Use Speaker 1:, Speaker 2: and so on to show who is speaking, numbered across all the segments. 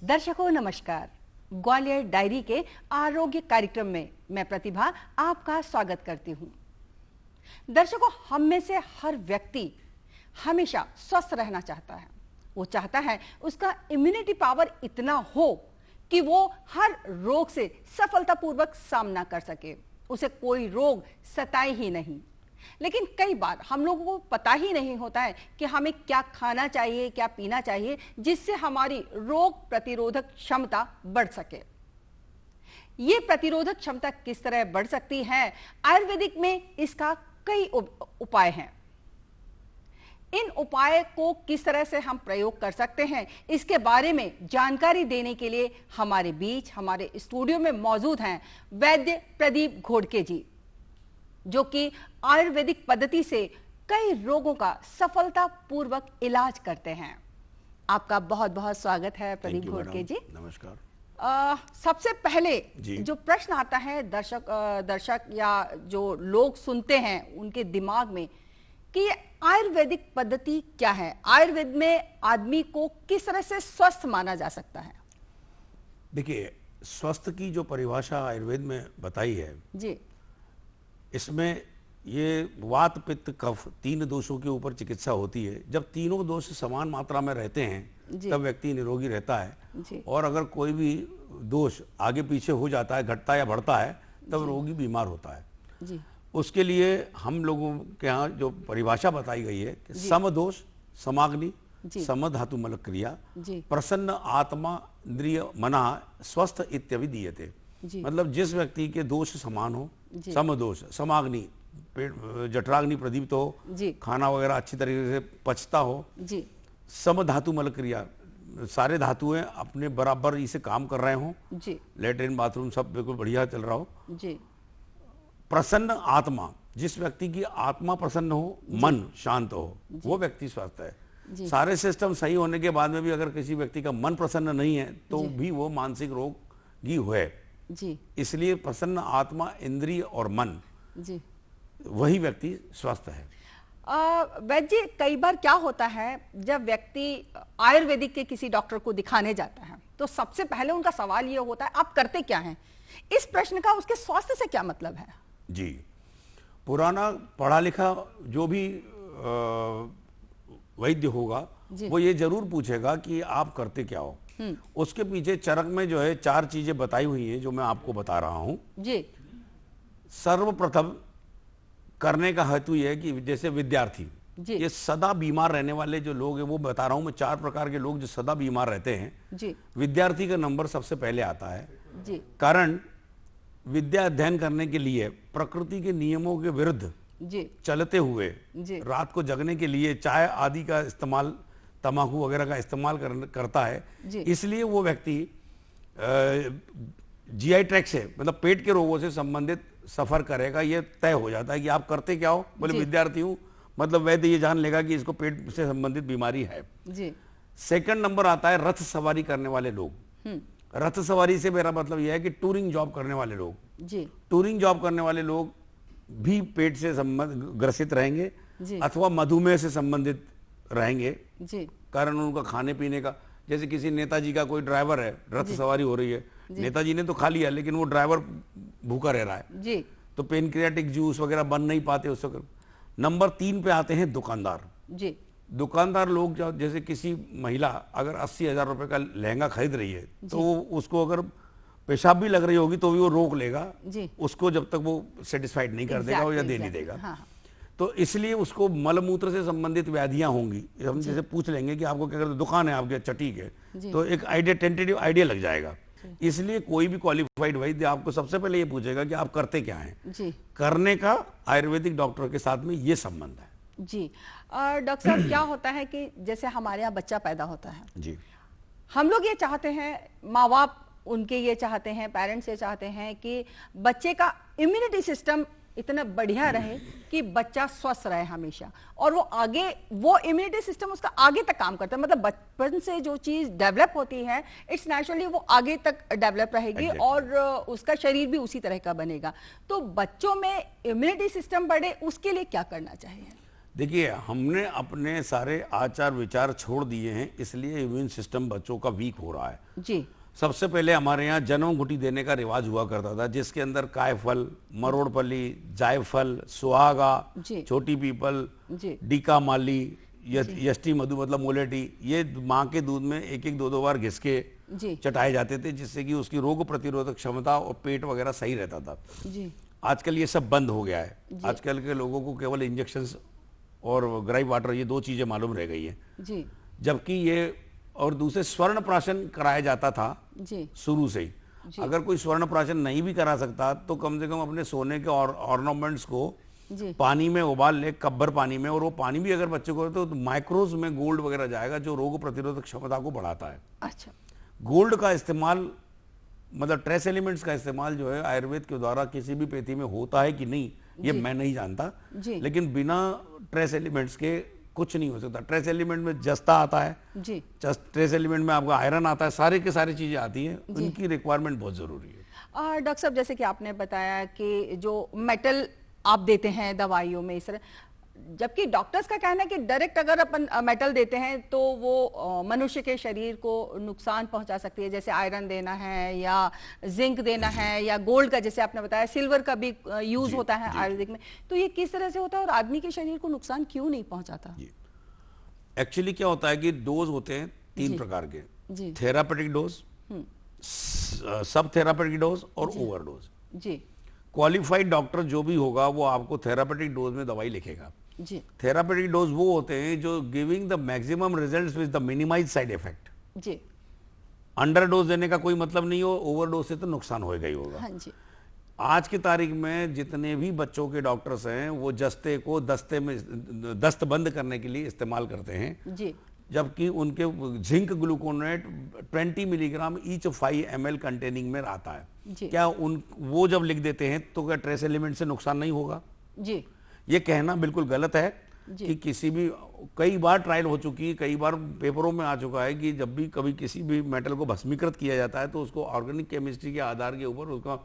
Speaker 1: दर्शकों नमस्कार। ग्वालियर डायरी के आरोग्य कार्यक्रम में मैं प्रतिभा आपका स्वागत करती हूं। दर्शकों, हम में से हर व्यक्ति हमेशा स्वस्थ रहना चाहता है। वो चाहता है उसका इम्यूनिटी पावर इतना हो कि वो हर रोग से सफलतापूर्वक सामना कर सके, उसे कोई रोग सताए ही नहीं। लेकिन कई बार हम लोगों को पता ही नहीं होता है कि हमें क्या खाना चाहिए, क्या पीना चाहिए, जिससे हमारी रोग प्रतिरोधक क्षमता बढ़ सके। ये प्रतिरोधक क्षमता किस तरह बढ़ सकती है? आयुर्वेदिक में इसका कई उपाय हैं। इन उपाय को किस तरह से हम प्रयोग कर सकते हैं, इसके बारे में जानकारी देने के लिए हमारे बीच, हमारे स्टूडियो में मौजूद हैं वैद्य प्रदीप घोड़के जी, जो कि आयुर्वेदिक पद्धति से कई रोगों का सफलतापूर्वक इलाज करते हैं। आपका बहुत बहुत स्वागत है प्रदीप घोड़के जी।
Speaker 2: नमस्कार।
Speaker 1: सबसे पहले जो प्रश्न आता है दर्शक या जो लोग सुनते हैं उनके दिमाग में कि ये आयुर्वेदिक पद्धति क्या है, आयुर्वेद में आदमी को किस तरह से स्वस्थ माना जा सकता है?
Speaker 2: देखिए, स्वस्थ की जो परिभाषा आयुर्वेद में बताई है
Speaker 1: जी,
Speaker 2: इसमें ये वात पित्त कफ तीन दोषों के ऊपर चिकित्सा होती है। जब तीनों दोष समान मात्रा में रहते हैं तब व्यक्ति निरोगी रहता है, और अगर कोई भी दोष आगे पीछे हो जाता है, घटता है या बढ़ता है, तब रोगी बीमार होता है।
Speaker 1: जी।
Speaker 2: उसके लिए हम लोगों के यहाँ जो परिभाषा बताई गई है कि समदोष समाग्नि समधातु मल क्रिया प्रसन्न आत्मा इंद्रिय मना स्वस्थ इत्यभिधीयते। मतलब जिस व्यक्ति के दोष समान हो, समदोष समाग्नि जठराग्नि प्रदीप्त हो, खाना वगैरह अच्छी तरीके से पचता हो, समधातु मल क्रिया सारे धातुएं अपने बराबर इसे काम कर रहे हो, लेटरिन बाथरूम सब बिल्कुल बढ़िया चल रहा हो, प्रसन्न आत्मा जिस व्यक्ति की आत्मा प्रसन्न हो, मन शांत हो, वो व्यक्ति स्वस्थ है। सारे सिस्टम सही होने के बाद में भी अगर किसी व्यक्ति का मन प्रसन्न नहीं है तो भी वो मानसिक रोगी है। इसलिए प्रसन्न आत्मा इंद्रिय और मन वही व्यक्ति स्वस्थ है।
Speaker 1: वैद्य जी, कई बार क्या होता है जब व्यक्ति आयुर्वेदिक के किसी डॉक्टर को दिखाने जाता है तो सबसे पहले उनका सवाल ये होता है, आप करते क्या हैं? इस प्रश्न का उसके स्वास्थ्य से क्या मतलब है?
Speaker 2: जी, पुराना पढ़ा लिखा जो भी वैद्य होगा वो ये जरूर पूछेगा कि आप करते क्या हो। उसके पीछे चरक में जो है 4 चीजें बताई हुई हैं जो मैं आपको बता रहा हूं जी। सर्वप्रथम करने का हेतु यह है कि जैसे विद्यार्थी, ये सदा बीमार रहने वाले जो लोग हैं, वो बता रहा हूं मैं 4 प्रकार के लोग जो सदा बीमार रहते हैं। विद्यार्थी का नंबर सबसे पहले आता है जी। कारण विद्या अध्ययन करने के लिए प्रकृति के नियमों के विरुद्ध चलते हुए रात को जगने के लिए चाय आदि का इस्तेमाल, तंबाकू वगैरह का इस्तेमाल करता है। इसलिए वो व्यक्ति जीआई ट्रैक्ट से, मतलब पेट के रोगों से संबंधित सफर करेगा। ये तय हो जाता है कि आप करते क्या हो, बोले विद्यार्थी हूं, मतलब वैद्य ये जान लेगा कि इसको पेट से संबंधित बीमारी है। सेकंड नंबर आता है रथ सवारी करने वाले लोग। रथ सवारी से मेरा मतलब यह है कि टूरिंग जॉब करने वाले लोग, टूरिंग जॉब करने वाले लोग भी पेट से ग्रसित रहेंगे अथवा मधुमेह से संबंधित रहेंगे, कारण उनका खाने पीने का, जैसे किसी नेताजी का कोई ड्राइवर है, रथ सवारी हो रही है, नेताजी ने तो खा लिया लेकिन वो ड्राइवर भूखा रह रहा है, तो पेनक्रियाटिक जूस वगैरह बन नहीं पाते उस वक्त। नंबर 3 पे आते हैं दुकानदार। दुकानदार लोग, जैसे किसी महिला अगर 80,000 रुपए का लहंगा खरीद रही है तो उसको अगर पेशाब भी लग रही होगी तो भी वो रोक लेगा उसको, जब तक वो सेटिस्फाइड नहीं कर देगा या दे नहीं देगा। हाँ। तो इसलिए उसको मलमूत्र से संबंधित व्याधियां होंगी। हम जैसे पूछ लेंगे कि आपको क्या करते, दुकान है आपके, अच्छा ठीक है, तो एक आइडिया, टेंटेटिव आइडिया लग जाएगा। इसलिए कोई भी क्वालिफाइड वैद्य आपको सबसे पहले ये पूछेगा कि आप करते क्या हैं। करने का आयुर्वेदिक डॉक्टर के साथ में ये संबंध है
Speaker 1: जी। डॉक्टर साहब, क्या होता है कि जैसे हमारे यहाँ बच्चा पैदा होता है जी, हम लोग ये चाहते हैं, माँ बाप उनके ये चाहते हैं, पेरेंट्स ये चाहते हैं कि बच्चे का इम्यूनिटी सिस्टम इतना बढ़िया रहे कि बच्चा स्वस्थ रहे हमेशा, और वो आगे, वो इम्यूनिटी सिस्टम उसका आगे तक काम करता है। मतलब बचपन से जो चीज डेवलप होती है, इट्स नेचुरली वो आगे तक डेवलप रहेगी और उसका शरीर भी उसी तरह का बनेगा। तो बच्चों में इम्यूनिटी सिस्टम बढ़े, उसके लिए क्या करना चाहिए?
Speaker 2: देखिए, हमने अपने सारे आचार विचार छोड़ दिए हैं, इसलिए इम्यून सिस्टम बच्चों का वीक हो रहा है
Speaker 1: जी।
Speaker 2: सबसे पहले हमारे यहाँ जन्म घुटी देने का रिवाज हुआ करता था, जिसके अंदर कायफल, मरोड़पल्ली, जायफल, सुहागा, छोटी पीपल, डीका माली, यष्टि मधु मतलब मोलेटी, ये माँ के दूध में एक एक दो बार घिस के चटाए जाते थे, जिससे कि उसकी रोग प्रतिरोधक क्षमता और पेट वगैरह सही रहता था। आजकल ये सब बंद हो गया है। आजकल के लोगों को केवल इंजेक्शंस और ग्राई वाटर, ये दो चीजें मालूम रह गई है। जबकि ये और दूसरे स्वर्ण प्राशन कराया जाता था शुरू से ही। अगर कोई स्वर्ण प्राशन नहीं भी करा सकता तो कम से कम अपने सोने के ऑर्नामेंट्स को पानी में उबाल ले, कब्बर पानी में, और वो पानी भी अगर बच्चे को तो माइक्रोज में गोल्ड वगैरह जाएगा, जो रोग प्रतिरोधक क्षमता को बढ़ाता है।
Speaker 1: अच्छा।
Speaker 2: गोल्ड का इस्तेमाल, मतलब ट्रेस एलिमेंट्स का इस्तेमाल जो है आयुर्वेद के द्वारा किसी भी पेथी में होता है कि नहीं, ये मैं नहीं जानता, लेकिन बिना ट्रेस एलिमेंट्स के कुछ नहीं हो सकता। ट्रेस एलिमेंट में जस्ता आता है जी, ट्रेस एलिमेंट में आपका आयरन आता है, सारे के सारी चीजें आती हैं, उनकी रिक्वायरमेंट बहुत जरूरी है।
Speaker 1: डॉक्टर साहब, जैसे कि आपने बताया कि जो मेटल आप देते हैं दवाइयों में इस तरह, जबकि डॉक्टर्स का कहना है कि डायरेक्ट अगर अपन मेटल देते हैं तो वो मनुष्य के शरीर को नुकसान पहुंचा सकती है, जैसे आयरन देना है या जिंक देना है या गोल्ड का, जैसे आपने बताया सिल्वर का भी यूज होता है आयुर्वेदिक में, तो ये किस तरह से होता है और आदमी के शरीर को नुकसान क्यों नहीं पहुंचाता?
Speaker 2: एक्चुअली क्या होता है कि डोज होते हैं 3 प्रकार के, थेरापेटिक डोज, सब थेरापेटिक डोज और ओवरडोज। जी। क्वालिफाइड डॉक्टर जो भी होगा वो आपको थेरापेटिक डोज में दवाई लिखेगा। जी। थेरापेटिक डोज वो होते हैं जो giving the maximum results with the minimise side effect. जी। अंडर डोज देने का कोई मतलब नहीं हो, ओवरडोज से तो नुकसान होगा ही होगा। हाँ जी। आज की तारीख में जितने भी बच्चों के डॉक्टर्स हैं वो जस्ते को दस्ते में दस्त बंद करने के लिए इस्तेमाल करते हैं जी, जबकि उनके zinc gluconate 20 milligram each 5 ml containing में आता है। क्या वो जब लिख देते हैं तो क्या ट्रेस एलिमेंट से नुकसान नहीं होगा? जी। ये कहना बिल्कुल गलत है कि किसी भी, कई बार ट्रायल हो चुकी है, कई बार पेपरों में आ चुका है कि जब भी कभी किसी भी मेटल को भस्मीकृत किया जाता है तो उसको ऑर्गेनिक केमिस्ट्री के आधार के ऊपर उसका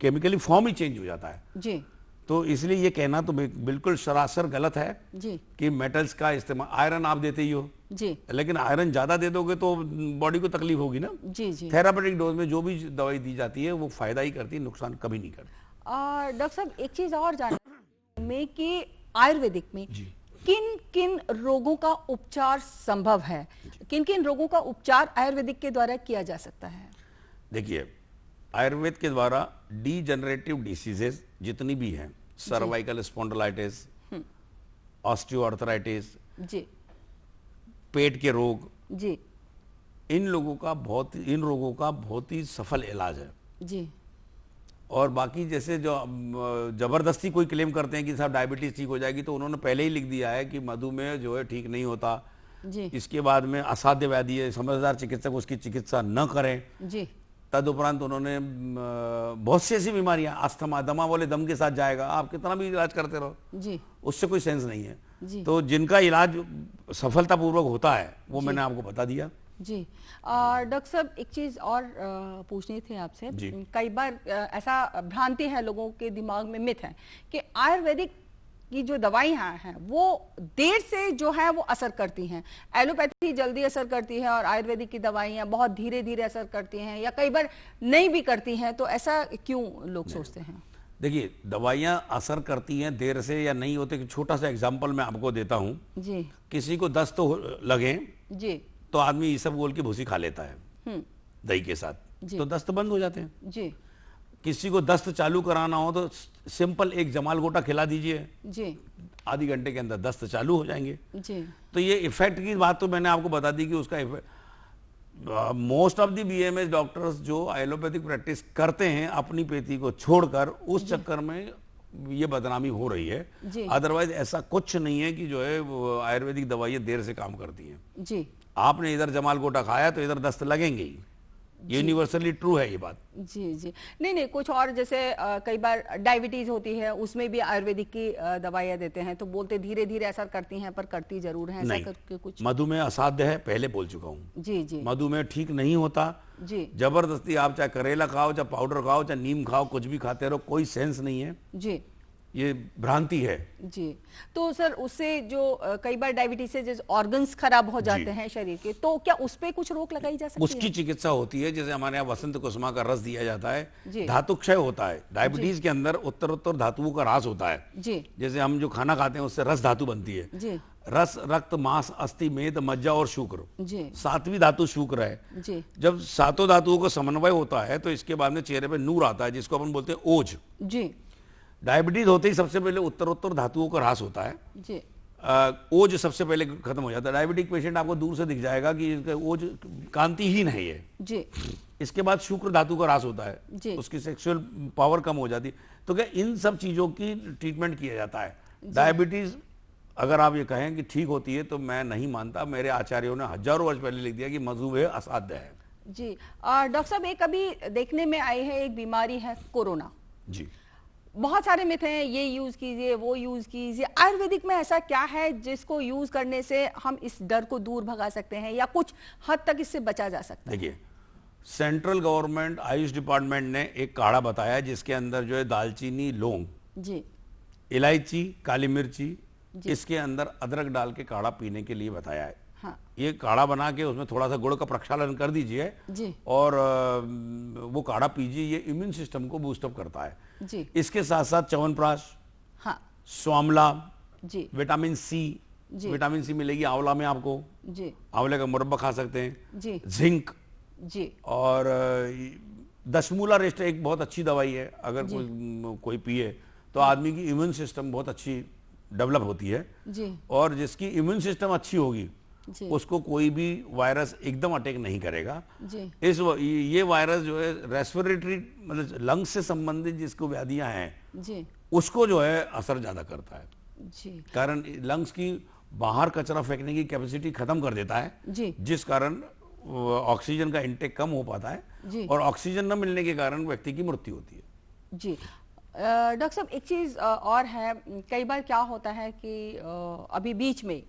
Speaker 2: केमिकली फॉर्म ही चेंज हो जाता है जी। तो इसलिए ये कहना तो बिल्कुल सरासर गलत है जी कि मेटल्स का इस्तेमाल, आयरन आप देते ही हो जी, लेकिन आयरन ज्यादा दे दोगे तो बॉडी को तकलीफ होगी ना जी जी। थेरापेटिक डोज में जो भी दवाई दी जाती है वो फायदा ही करती है, नुकसान कभी नहीं करती।
Speaker 1: डॉक्टर साहब, एक चीज और जानना में कि आयुर्वेदिक में किन किन रोगों का उपचार संभव है, किन किन रोगों का उपचार आयुर्वेदिक के द्वारा किया जा सकता है?
Speaker 2: देखिए, आयुर्वेद के द्वारा डीजनरेटिव डिसीजेस जितनी भी हैं, सर्वाइकल स्पॉन्डिलाइटिस, ऑस्टियोआर्थराइटिस जी, पेट के रोग जी, इन रोगों का बहुत ही सफल इलाज है जी। और बाकी जैसे जो जबरदस्ती कोई क्लेम करते हैं कि साहब डायबिटीज ठीक हो जाएगी, तो उन्होंने पहले ही लिख दिया है कि मधुमेह जो है ठीक नहीं होता जी। इसके बाद में असाध्य व्याधि है, समझदार चिकित्सक उसकी चिकित्सा न करें जी। तदुपरांत उन्होंने बहुत सी ऐसी बीमारियां, अस्थमा, दमा वाले दम के साथ जाएगा, आप कितना भी इलाज करते रहो जी, उससे कोई सेंस नहीं है जी। तो जिनका इलाज सफलतापूर्वक होता है वो मैंने आपको बता दिया
Speaker 1: जी। डॉक्टर साहब, एक चीज और पूछनी थी आपसे। कई बार ऐसा भ्रांति है लोगों के दिमाग में, मिथ है कि आयुर्वेदिक की जो दवाइयां हैं वो देर से जो है वो असर करती हैं, एलोपैथी जल्दी असर करती है और आयुर्वेदिक की दवाइयां बहुत धीरे धीरे असर करती हैं या कई बार नहीं भी करती हैं, तो ऐसा क्यों लोग सोचते हैं?
Speaker 2: देखिए, दवाइयां असर करती हैं देर से या नहीं होते। छोटा सा एग्जांपल मैं आपको देता हूं जी। किसी को दस्त लगे जी तो आदमी इसबगोल की भूसी खा लेता है दही के साथ, तो दस्त बंद हो जाते हैं जी। किसी को दस्त चालू कराना हो तो सिंपल एक जमाल गोटा खिला दीजिए जी, आधी घंटे के अंदर दस्त चालू हो जाएंगे जी। तो ये इफेक्ट की बात तो मैंने आपको बता दी कि उसका most of the BMS doctors जो एलोपैथिक प्रैक्टिस करते हैं अपनी पेथी को छोड़कर, उस चक्कर में ये बदनामी हो रही है। अदरवाइज ऐसा कुछ नहीं है कि जो है वो आयुर्वेदिक दवाइयां देर से काम करती हैं जी। आपने इधर जमाल गोटा खाया तो इधर दस्त लगेंगे ही, यूनिवर्सली ट्रू है ये बात
Speaker 1: जी जी। नहीं, कुछ और जैसे कई बार डायबिटीज होती है, उसमें भी आयुर्वेदिक की दवाइयां देते हैं, तो बोलते धीरे धीरे असर करती हैं पर करती जरूर है, ऐसा करके कुछ?
Speaker 2: मधुमेह असाध्य है, पहले बोल चुका हूँ जी जी। मधुमेह ठीक नहीं होता जी, जबरदस्ती आप चाहे करेला खाओ, चाहे पाउडर खाओ, चाहे नीम खाओ, कुछ भी खाते रहो, कोई सेंस नहीं है जी। ये भ्रांति है
Speaker 1: जी। तो सर उससे जो कई बार डायबिटीज से जैसे ऑर्गन्स खराब हो जाते हैं शरीर के, तो क्या उस पे कुछ रोक लगाई जा सकती है?
Speaker 2: उसकी चिकित्सा होती है, जैसे हमारे यहाँ वसंत कुसुमा का रस दिया जाता है। धातु क्षय होता है डायबिटीज के अंदर, उत्तरोत्तर धातुओं का ह्रास होता है
Speaker 1: जी।
Speaker 2: जैसे हम जो खाना खाते हैं उससे रस धातु बनती है
Speaker 1: जी।
Speaker 2: रस, रक्त, मांस, अस्थि, मेद, मज्जा और शुक्र,
Speaker 1: जी।
Speaker 2: 7वीं धातु शुक्र है
Speaker 1: जी।
Speaker 2: जब 7 धातुओं का समन्वय होता है तो इसके बाद में चेहरे पे नूर आता है, जिसको अपन बोलते हैं ओज।
Speaker 1: जी।
Speaker 2: डायबिटीज होते ही सबसे पहले उत्तरोत्तर धातुओं का ह्रास होता है
Speaker 1: जी।
Speaker 2: ओज सबसे पहले खत्म हो जाता है। डायबिटिक पेशेंट आपको दूर से दिख जाएगा कि इसका ओज कांतिहीन है ये।
Speaker 1: जी।
Speaker 2: इसके बाद शुक्र धातु का ह्रास होता है
Speaker 1: जी।
Speaker 2: उसकी सेक्सुअल पावर कम हो जाती है। तो क्या इन सब चीजों की ट्रीटमेंट किया जाता है। डायबिटीज अगर आप ये कहें कि ठीक होती है तो मैं नहीं मानता। मेरे आचार्यों ने हजारों वर्ष पहले लिख दिया कि मधुमेह असाध्य है।
Speaker 1: जी। डॉक्टर साहब, एक अभी देखने में आई है एक बीमारी है कोरोना
Speaker 2: जी।
Speaker 1: बहुत सारे मिथ हैं, ये यूज कीजिए, वो यूज कीजिए। आयुर्वेदिक में ऐसा क्या है जिसको यूज करने से हम इस डर को दूर भगा सकते हैं या कुछ हद तक इससे बचा जा सकता है?
Speaker 2: देखिए, सेंट्रल गवर्नमेंट आयुष डिपार्टमेंट ने एक काढ़ा बताया जिसके अंदर जो है दालचीनी, लौंग,
Speaker 1: जी,
Speaker 2: इलायची, काली मिर्ची, इसके अंदर अदरक डाल के काढ़ा पीने के लिए बताया है।
Speaker 1: हाँ।
Speaker 2: ये काढ़ा बना के उसमें थोड़ा सा गुड़ का प्रक्षालन कर दीजिए
Speaker 1: जी।
Speaker 2: और वो काढ़ा पीजिए। ये इम्यून सिस्टम को बूस्टअप करता है
Speaker 1: जी।
Speaker 2: इसके साथ साथ च्यवनप्राश,
Speaker 1: हाँ,
Speaker 2: स्वामला,
Speaker 1: जी,
Speaker 2: विटामिन सी, विटामिन सी मिलेगी आंवला में आपको।
Speaker 1: जी।
Speaker 2: आंवले का मुरब्बा खा सकते हैं।
Speaker 1: जी।
Speaker 2: जिंक,
Speaker 1: जी।
Speaker 2: और दशमूला रेस्ट एक बहुत अच्छी दवाई है। अगर कोई पिए तो आदमी की इम्यून सिस्टम बहुत अच्छी डेवलप होती है।
Speaker 1: जी।
Speaker 2: और जिसकी इम्यून सिस्टम अच्छी होगी
Speaker 1: जी।
Speaker 2: उसको कोई भी वायरस एकदम अटैक नहीं करेगा।
Speaker 1: जी।
Speaker 2: ये वायरस जो है रेस्पिरेटरी मतलब लंग्स से संबंधित जिसको व्याधियां हैं
Speaker 1: जी,
Speaker 2: उसको जो है असर ज्यादा करता है।
Speaker 1: जी।
Speaker 2: कारण लंग्स की बाहर कचरा फेंकने की कैपेसिटी खत्म कर देता है,
Speaker 1: जी।
Speaker 2: जिस कारण ऑक्सीजन का इंटेक कम हो पाता है
Speaker 1: जी।
Speaker 2: और ऑक्सीजन न मिलने के कारण व्यक्ति की मृत्यु होती है।
Speaker 1: जी। डॉक्टर साहब, एक चीज और है, कई बार क्या होता है कि अभी बीच में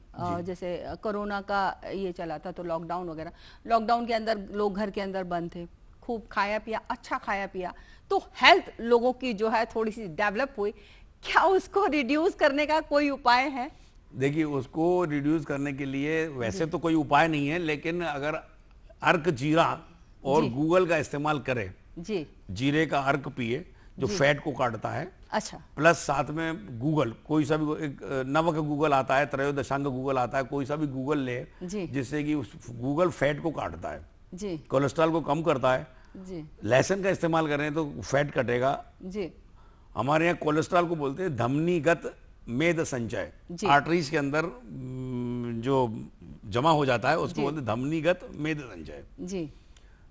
Speaker 1: जैसे कोरोना का ये चला था तो लॉकडाउन वगैरह, लॉकडाउन के अंदर लोग घर के अंदर बंद थे, खूब खाया पिया, अच्छा खाया पिया, तो हेल्थ लोगों की जो है थोड़ी सी डेवलप हुई। क्या उसको रिड्यूस करने का कोई उपाय है?
Speaker 2: देखिए, उसको रिड्यूस करने के लिए वैसे तो कोई उपाय नहीं है, लेकिन अगर अर्क जीरा और गूगल का इस्तेमाल करें,
Speaker 1: जी,
Speaker 2: जीरे का अर्क पिए जो फैट को काटता है।
Speaker 1: अच्छा।
Speaker 2: प्लस साथ में गूगल, कोई सा भी एक नवक गूगल आता है, त्रयोदशांग गूगल आता है, कोई सा भी गूगल ले जिससे कि उस गूगल फैट को काटता है
Speaker 1: जी,
Speaker 2: कोलेस्ट्रॉल को कम करता है
Speaker 1: जी। लहसुन
Speaker 2: का इस्तेमाल करें तो फैट कटेगा जी। हमारे यहाँ कोलेस्ट्रॉल को बोलते हैं धमनीगत मेद संचय, आर्टरीज के अंदर जो जमा हो जाता है उसको बोलते हैं धमनीगत मेद संचय जी।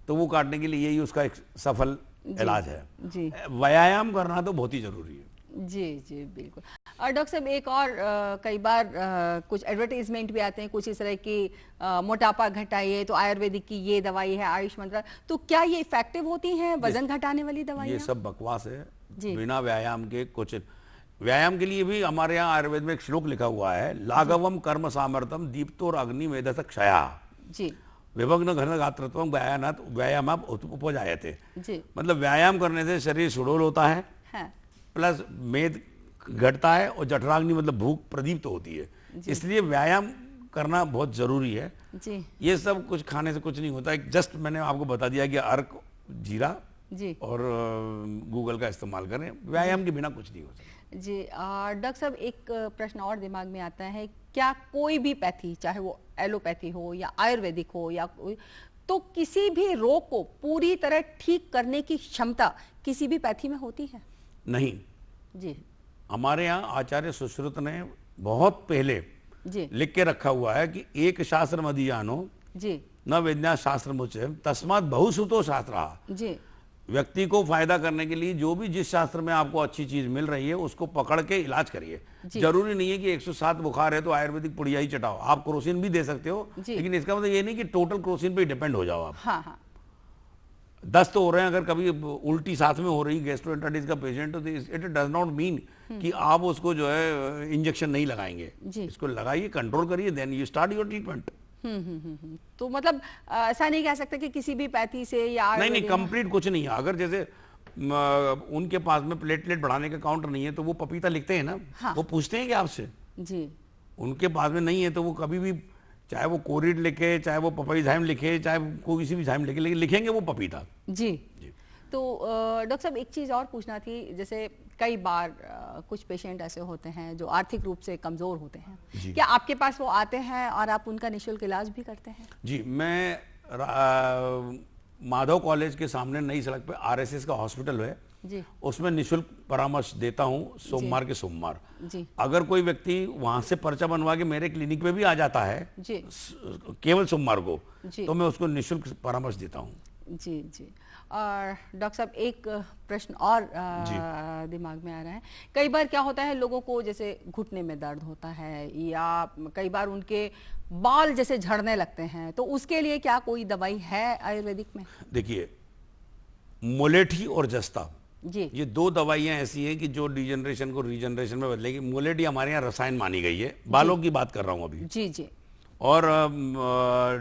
Speaker 2: तो वो काटने के लिए यही उसका एक सफल इलाज है जी। व्यायाम करना तो बहुत ही जरूरी है।
Speaker 1: जी जी, बिल्कुल। डॉक्टर साहब, एक और कई बार कुछ एडवर्टाइजमेंट भी आते हैं कुछ इस तरह की, मोटापा घटाइए तो आयुर्वेदिक की ये दवाई है, आयुष मंत्र, तो क्या ये इफेक्टिव होती हैं वजन घटाने वाली दवाई?
Speaker 2: ये सब बकवास है बिना व्यायाम के। कुछ व्यायाम के लिए भी हमारे यहाँ आयुर्वेद में एक श्लोक लिखा हुआ है, लाघवम कर्म सामर्थ्यम दीप्तोर अग्नि मेधस क्षया जी, विभग्न घन गात्रत्वम व्यायाम उपजायते। मतलब व्यायाम करने से शरीर सुडौल होता है, प्लस मेद घटता है और जठराग्नि मतलब भूख प्रदीप्त होती है। इसलिए व्यायाम करना बहुत जरूरी है जी। ये सब कुछ खाने से कुछ नहीं होता है। जस्ट मैंने आपको बता दिया कि अर्क, जीरा जी और गूगल का इस्तेमाल करें, व्यायाम के बिना कुछ नहीं हो सकता
Speaker 1: जी। डॉक्टर साहब, एक प्रश्न और दिमाग में आता है, क्या कोई भी पैथी, चाहे वो एलोपैथी हो या आयुर्वेदिक हो या कोई, तो किसी भी रोग को पूरी तरह ठीक करने की क्षमता किसी भी पैथी में होती है? नहीं जी। हमारे यहाँ आचार्य सुश्रुत ने बहुत पहले जी लिख के रखा हुआ है कि एक शास्त्र मदीयानो जी न विज्ञान शास्त्र मुझे तस्मात बहुसुतो शास्त्र जी। व्यक्ति को फायदा करने के लिए जो भी जिस शास्त्र में आपको अच्छी चीज मिल रही है उसको पकड़ के इलाज करिए। जरूरी नहीं है कि 107 बुखार है तो आयुर्वेदिक पुड़िया ही चटाओ, आप क्रोसिन भी दे सकते हो, लेकिन इसका मतलब ये नहीं कि टोटल क्रोसिन पे डिपेंड हो जाओ आप। हाँ हाँ। दस्त तो हो रहे हैं, अगर कभी उल्टी साथ में हो रही गैस्ट्रोएंटेराइटिस का पेशेंट, तो इट डज नॉट मीन कि आप उसको जो है इंजेक्शन नहीं लगाएंगे, इसको लगाइए, कंट्रोल करिए, then you start your treatment. तो मतलब ऐसा नहीं कह सकते कि किसी भी पैथी से या नहीं, कंप्लीट कुछ नहीं है। अगर जैसे
Speaker 2: उनके पास में प्लेटलेट बढ़ाने का काउंटर नहीं है तो वो पपीता लिखते हैं ना।
Speaker 1: हाँ।
Speaker 2: वो पूछते हैं कि आपसे
Speaker 1: जी। उनके
Speaker 2: पास में नहीं है तो वो कभी भी, चाहे वो कोरिड लिखे, चाहे वो पपईझाइम लिखे, चाहे कोई किसी भी झाइम लिखे, लेकिन लिखेंगे वो पपीता।
Speaker 1: जी। तो डॉक्टर साहब एक चीज़ और पूछना थी, जैसे कई बार कुछ पेशेंट ऐसे होते हैं जो आर्थिक रूप से कमज़ोर होते हैं, क्या आपके पास वो आते हैं और आप उनका निःशुल्क इलाज भी करते हैं? जी, मैं
Speaker 2: माधव कॉलेज के सामने नई सड़क पे आरएसएस का हॉस्पिटल है
Speaker 1: जी,
Speaker 2: उसमें निःशुल्क परामर्श देता हूँ सोमवार के सोमवार।
Speaker 1: जी।
Speaker 2: अगर कोई व्यक्ति वहां से पर्चा बनवा के मेरे क्लिनिक पे भी आ जाता है
Speaker 1: जी,
Speaker 2: केवल सोमवार को,
Speaker 1: तो
Speaker 2: मैं उसको निःशुल्क परामर्श देता हूँ।
Speaker 1: जी जी। और डॉक्टर साहब एक प्रश्न और दिमाग में आ रहा है, कई बार क्या होता है लोगों को जैसे घुटने में दर्द होता है या कई बार उनके बाल जैसे झड़ने लगते हैं, तो उसके लिए क्या कोई दवाई है आयुर्वेदिक में?
Speaker 2: देखिए, मोलेठी और जस्ता,
Speaker 1: जी,
Speaker 2: ये दो दवाइयां ऐसी हैं कि जो डिजेनरेशन को रीजनरेशन में बदलेगी। मोलेठी हमारे यहाँ रसायन मानी गई है, बालों की बात कर रहा हूँ अभी।
Speaker 1: जी जी।
Speaker 2: और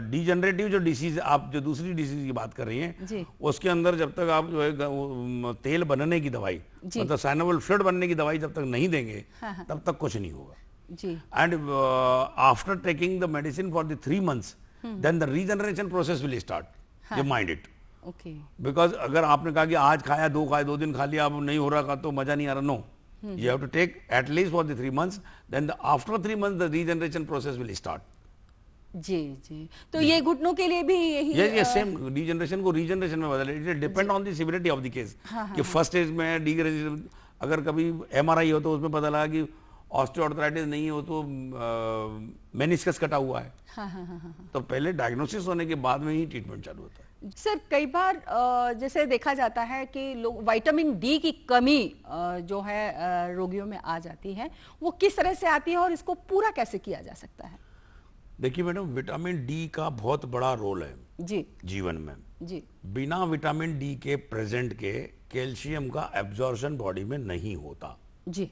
Speaker 2: डिजेनरेटिव जो डिसीज, आप जो दूसरी डिसीज की बात कर रही हैं, उसके अंदर जब तक आप जो है तेल बनने की दवाई, मतलब साइनोवल फ्लूइड बनने की दवाई जब तक नहीं देंगे, तब तक कुछ नहीं होगा। And after taking the medicine for the 3 months, then the regeneration process will start. You mind it. Because अगर आपने कहा कि आज खाया, 2 दिन खा लिया, अब नहीं हो रहा तो मजा नहीं आ रहा, no, you have to take at least for the 3 months, then after 3 months the regeneration process will start.
Speaker 1: जी जी। तो ये घुटनों के लिए भी यही
Speaker 2: सेम डिजेनरेशन को रीजनरेशन में बदल, it depend on the severity of the case. कि फर्स्ट स्टेज में डिजेनरेशन, अगर कभी एमआरआई हो तो उसमें पता लगा कि ऑस्टियोआर्थराइटिस नहीं हो तो मेनिस्कस कटा हुआ है। तो पहले डायग्नोसिस होने के बाद में ही ट्रीटमेंट चालू होता है।
Speaker 1: सर कई बार जैसे देखा जाता है कि लोग विटामिन डी की कमी जो है रोगियों में आ जाती है, वो किस तरह से आती है और इसको पूरा कैसे किया जा सकता है?
Speaker 2: देखिए मैडम, विटामिन डी का बहुत बड़ा रोल है
Speaker 1: जी
Speaker 2: जीवन में।
Speaker 1: जी।
Speaker 2: बिना विटामिन डी के प्रेजेंट के कैल्शियम का एब्जॉर्प्शन बॉडी में नहीं होता
Speaker 1: जी।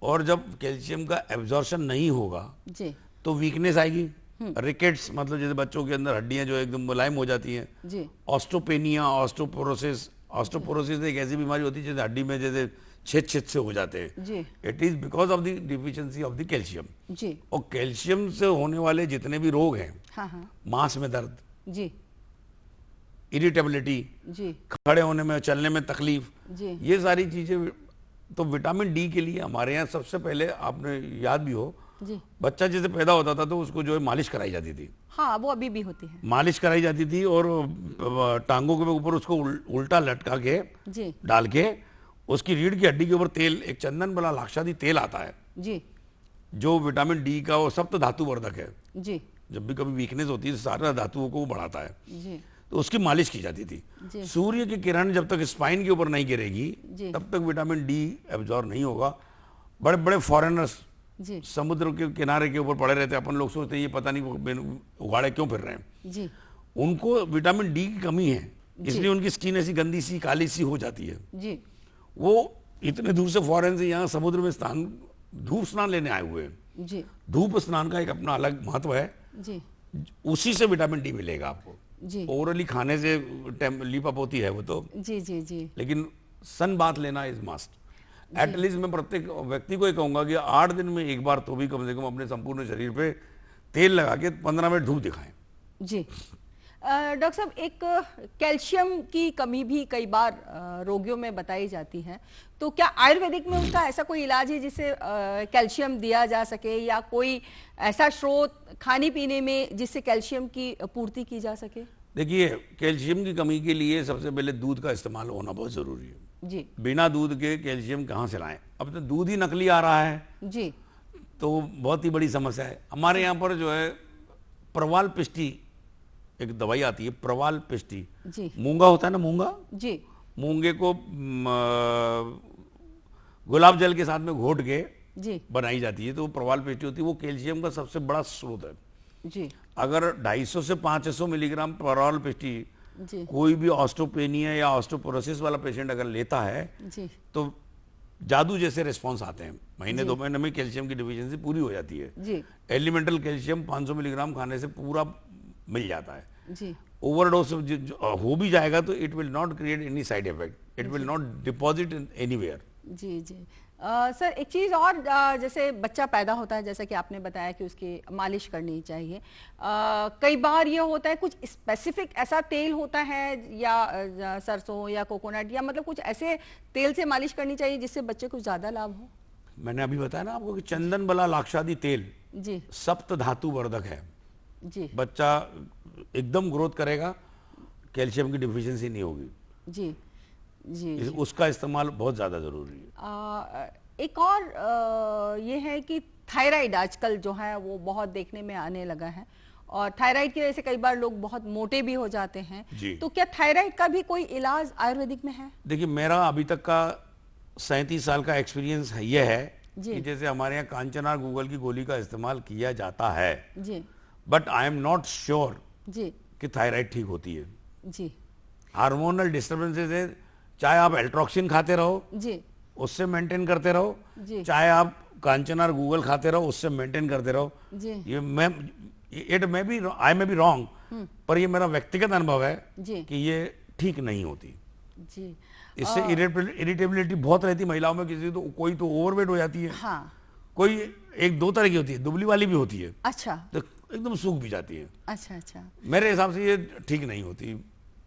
Speaker 2: और जब कैल्शियम का एब्जॉर्प्शन नहीं होगा
Speaker 1: जी,
Speaker 2: तो वीकनेस आएगी, रिकेट्स, मतलब जैसे बच्चों के अंदर हड्डियां जो एकदम मुलायम हो जाती हैं जी, ऑस्टोपेनिया, ऑस्टोपोरोसिस। ऑस्टोपोरोसिस एक ऐसी बीमारी होती है जैसे हड्डी में जैसे छेद से हो जाते हैं जी। It is because of the deficiency of the calcium जी। और कैल्शियम से होने वाले जितने भी रोग हैं, मांस में दर्द जी, इरिटेबिलिटी जी, खड़े होने में, चलने में तकलीफ जी, ये सारी चीजें, तो विटामिन डी के लिए हमारे यहाँ सबसे पहले, आपने याद भी हो जी, बच्चा जैसे पैदा होता था तो उसको जो है मालिश कराई जाती थी।
Speaker 1: हाँ, वो अभी भी होती है,
Speaker 2: मालिश कराई जाती थी और टांगों के ऊपर उसको उल्टा लटका के जी, डाल के उसकी रीढ़ की हड्डी के ऊपर तेल, एक चंदन वाला लाक्षादी तेल आता है जी, जो विटामिन डी का वो सप्त धातु वर्धक है जी। जब भी कभी वीकनेस होती है तो सारे धातुओं को बढ़ाता है जी। तो उसकी मालिश की जाती थी। सूर्य की किरण जब तक स्पाइन के ऊपर नहीं गिरेगी तब तक विटामिन डी एब्जॉर्ब नहीं होगा। बड़े बड़े फॉरेनर्स समुद्र के किनारे के ऊपर पड़े रहते हैं, अपन लोग सोचते हैं ये पता नहीं उगाड़े क्यों फिर रहे हैं जी। उनको विटामिन डी की कमी है, इसलिए उनकी स्किन ऐसी गंदी सी काली सी हो जाती है जी। वो इतने दूर से फॉरेन से यहाँ समुद्र में स्नान, धूप स्नान लेने आए हुए हैं जी। धूप स्नान का एक अपना अलग महत्व है जी। उसी से विटामिन डी मिलेगा आपको जी। ओरली खाने से लीप अप होती है वो तो जी जी जी, लेकिन सन बाथ लेना इज मस्ट। एटलीस्ट मैं प्रत्येक व्यक्ति को ये कहूंगा कि 8 दिन में एक बार तो भी कम से कम अपने संपूर्ण शरीर पे तेल लगा के 15 मिनट धूप दिखाएं जी। डॉक्टर साहब, एक कैल्शियम की कमी भी कई बार रोगियों में बताई जाती है, तो क्या आयुर्वेदिक में उसका ऐसा कोई इलाज है जिससे कैल्शियम दिया जा सके, या कोई ऐसा स्रोत खाने पीने में जिससे कैल्शियम की पूर्ति की जा सके? देखिए, कैल्शियम की कमी के लिए सबसे पहले दूध का इस्तेमाल होना बहुत जरूरी है जी। बिना दूध के कैल्शियम कहाँ से लाएं? अब तो दूध ही नकली आ रहा है जी, तो बहुत ही बड़ी समस्या है। हमारे यहाँ पर जो है प्रवाल पिष्टी एक दवाई आती है, प्रवाल पिष्टी जी। मूंगा होता है ना, मूंगा जी, मूंगे को गुलाब जल के साथ में घोट के जी बनाई जाती है, तो वो प्रवाल पिष्टी होती है। वो कैल्शियम का सबसे बड़ा स्रोत है जी। अगर 250 से 500 मिलीग्राम प्रवाल पिष्टी कोई भी ऑस्टोपेनिया या ऑस्टोपोरोसिस वाला पेशेंट अगर लेता है जी, तो जादू जैसे रिस्पॉन्स आते हैं। महीने 2 महीने में कैल्शियम की डिफिशियंसी पूरी हो जाती है जी। एलिमेंटल कैल्शियम 500 मिलीग्राम खाने से पूरा मिल जाता है जी। ओवरडोज हो भी जाएगा तो it will not create any side effect. It will not deposit in anywhere.
Speaker 1: जी जी। सर एक चीज और, जैसे बच्चा पैदा होता है, जैसा कि आपने बताया कि उसकी मालिश करनी चाहिए, कई बार ये होता है कुछ स्पेसिफिक ऐसा तेल होता है या सरसों या कोकोनट या मतलब कुछ ऐसे तेल से मालिश करनी चाहिए जिससे बच्चे को ज्यादा लाभ हो?
Speaker 2: मैंने अभी बताया ना आपको कि चंदन बला लाक्षादी तेल
Speaker 1: जी
Speaker 2: सप्त धातु वर्धक है
Speaker 1: जी।
Speaker 2: बच्चा एकदम ग्रोथ करेगा, कैल्शियम की डिफिशियंसी नहीं होगी
Speaker 1: जी जी।
Speaker 2: उसका इस्तेमाल बहुत ज्यादा जरूरी है।
Speaker 1: एक और ये है कि थायराइड आजकल जो है वो बहुत देखने में आने लगा है और थायराइड की वजह से कई बार लोग बहुत मोटे भी हो जाते हैं। तो क्या थायराइड का भी कोई इलाज आयुर्वेदिक में है?
Speaker 2: देखिए मेरा अभी तक का 37 साल का एक्सपीरियंस यह है कि जैसे हमारे यहाँ कांचनार गूगल की गोली का इस्तेमाल किया जाता है जी, but I am not sure जी कि थायराइड ठीक होती है जी। हार्मोनल डिस्टर्बेंसेस है, चाहे आप एल्ट्रोक्सिन खाते रहो जी उससे मेंटेन करते रहो जी, चाहे आप कांचनार गूगल खाते रहो उससे मेंटेन करते रहो जी। ये मैं it may be I may be wrong, पर ये मेरा व्यक्तिगत अनुभव है जी कि ये ठीक नहीं होती जी। इससे इरिटेबिलिटी बहुत रहती है महिलाओं में, किसी तो कोई तो ओवरवेट हो जाती है हाँ। कोई एक दो तरह की होती है, दुबली वाली भी होती है अच्छा, तो एकदम सूख भी जाती है अच्छा अच्छा। मेरे हिसाब से ये ठीक नहीं होती,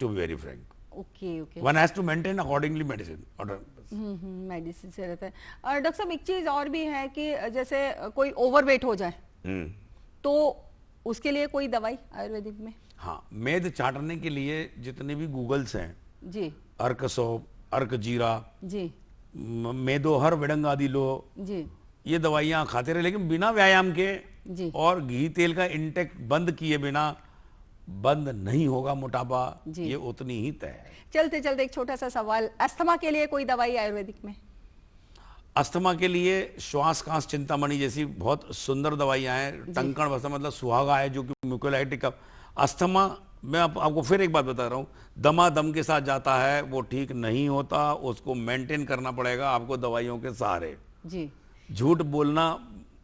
Speaker 2: to be very frank. Okay okay, one has to maintain accordingly medicine
Speaker 1: medicine से रहता है। और डॉक्टर साहब एक चीज और भी है कि जैसे कोई ओवरवेट हो जाए तो उसके लिए कोई दवाई आयुर्वेदिक में?
Speaker 2: हाँ, मेद चाटने के लिए जितने भी गूगल्स हैं जी, अर्क सोप, अर्क जीरा जी, मेदोहर विडंग आदि लो जी, ये दवाइयां खाते रहे लेकिन बिना व्यायाम के जी, और घी तेल का इंटेक बंद किए बिना बंद नहीं होगा मोटापा, ये उतनी ही तय है।
Speaker 1: चलते चलते एक छोटा सा सवाल, अस्थमा के लिए कोई दवाई आयुर्वेदिक में?
Speaker 2: अस्थमा के लिए श्वास कांस चिंतामणि जैसी बहुत सुंदर दवाइयां हैं, टंकण वसा मतलब सुहागा है जो कि म्यूकोलाइटिक का। अस्थमा मैं आपको फिर एक बात बता रहा हूँ, दमादम के साथ जाता है वो ठीक नहीं होता, उसको मेंटेन करना पड़ेगा आपको दवाइयों के सहारे जी। झूठ बोलना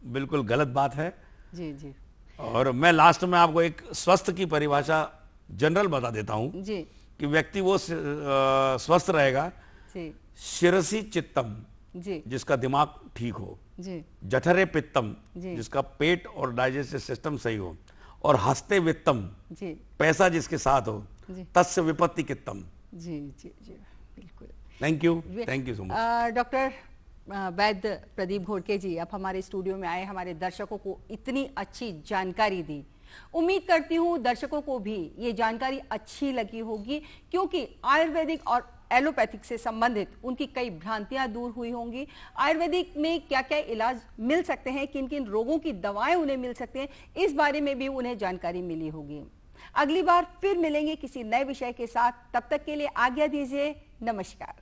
Speaker 2: बिल्कुल गलत बात है जी जी। और मैं लास्ट में आपको एक स्वस्थ की परिभाषा जनरल बता देता हूं जी, कि व्यक्ति वो स्वस्थ रहेगा जी, शिरसी चित्तम जी, जिसका दिमाग ठीक हो जी, जठरे पित्तम जी, जिसका पेट और डाइजेस्टिव सिस्टम सही हो, और हस्ते वित्तम जी, पैसा जिसके साथ हो, तस्य विपत्ति कित्तम जी जी जी बिल्कुल। Thank you so much.
Speaker 1: Doctor वैद्य प्रदीप घोड़के जी, आप हमारे स्टूडियो में आए, हमारे दर्शकों को इतनी अच्छी जानकारी दी। उम्मीद करती हूँ दर्शकों को भी ये जानकारी अच्छी लगी होगी, क्योंकि आयुर्वेदिक और एलोपैथिक से संबंधित उनकी कई भ्रांतियां दूर हुई होंगी। आयुर्वेदिक में क्या क्या इलाज मिल सकते हैं, किन किन रोगों की दवाएं उन्हें मिल सकते हैं, इस बारे में भी उन्हें जानकारी मिली होगी। अगली बार फिर मिलेंगे किसी नए विषय के साथ, तब तक के लिए आज्ञा दीजिए, नमस्कार।